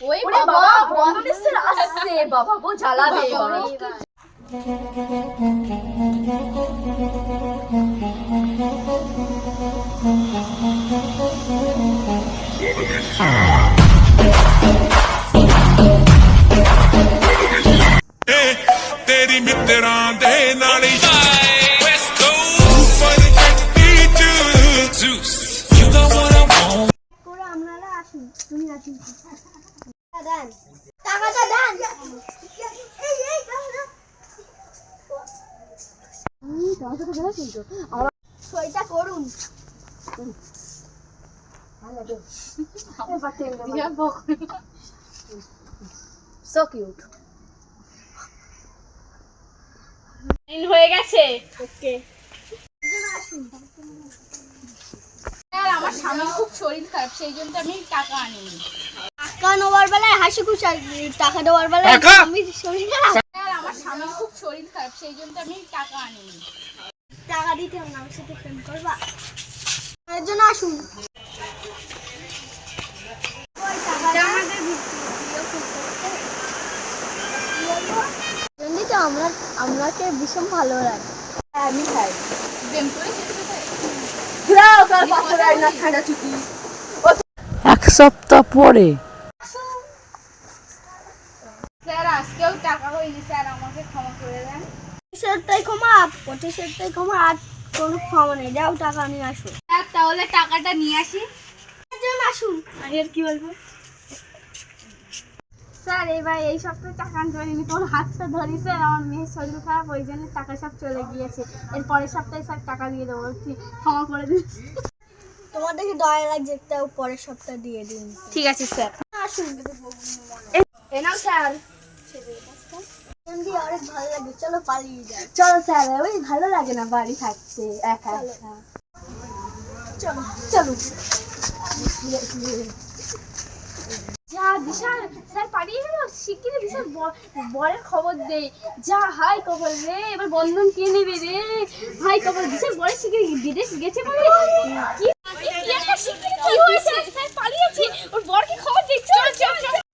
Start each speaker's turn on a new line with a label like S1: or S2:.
S1: ওই বাবা বন্ধুদের আসছে বাবা বো জ্বালাবে এবার
S2: तेरी मित्रा दे नाली West Coast for the Zeus you got what I want
S3: করে আপনারা আসুন তুমি আসুন দেন টাকাটা দেন এই এই সইটা করুন
S1: সো কিউট হয়ে গেছে
S3: ওকে
S1: আর আমার স্বামীর খুব শরীর খারাপ সেই জন্য আমি টাকা আনিনি
S3: টাকা নেওয়ার বেলায় হাসি খুশি আর টাকা দেওয়ার বেলায় আমি শরীর খারাপ
S1: আর আমার স্বামীর খুব শরীর খারাপ সেই জন্য আমি টাকা আনিনি
S3: টাকা দিতে হবে না আমার সাথে প্রেম করবা এর জন্য আসুন ওই টাকাটা আমাদের এমনিতে আমাকে ভীষণ ভালো লাগে
S1: আমি খাই প্রেম করে ঘুরাও তার পাথর না ঠান্ডা চুকি
S4: এক সপ্তাহ পরে
S1: স্যার আজকেও টাকা হয়নি স্যার আমাকে ক্ষমা করে দেন
S3: সেটাই ক্ষমা সেটাই ক্ষমা আর কোনো ক্ষমা নেই যাও টাকা নিয়ে আসো
S1: স্যার তাহলে টাকাটা নিয়ে আসি
S3: এর জন্য আসুন আমি আর কি বলবো
S1: স্যার এবার এই সপ্তাহে টাকা আনতে পারিনি তোর হাতটা ধরি স্যার আমার মেয়ের শরীর খারাপ ওই জন্য টাকা সব চলে গিয়েছে এর পরের সপ্তাহে স্যার টাকা দিয়ে দেবো ক্ষমা করে দিন
S3: তোমার দেখে দয়া লাগছে তাও পরের সপ্তাহ দিয়ে দিন
S1: ঠিক আছে স্যার
S3: আসুন
S1: এ নাও স্যার
S3: অনেক ভালো লাগে চলো পালিয়ে যাই
S1: চলো স্যার ওই ভালো লাগে না বাড়ি থাকতে একা একা
S3: চলো
S1: চলো যা দিশা স্যার পাঠিয়ে গেল শিগগিরই দিশার বরের খবর দে যা হাই খবর রে এবার বন্ধন কে নেবে রে হাই খবর দিশার বরের শিগগিরই বিদেশ গেছে বলে কি একটা শিগগিরই কি হয়েছে স্যার পালিয়েছে ওর বরকে খবর দে চল চল চল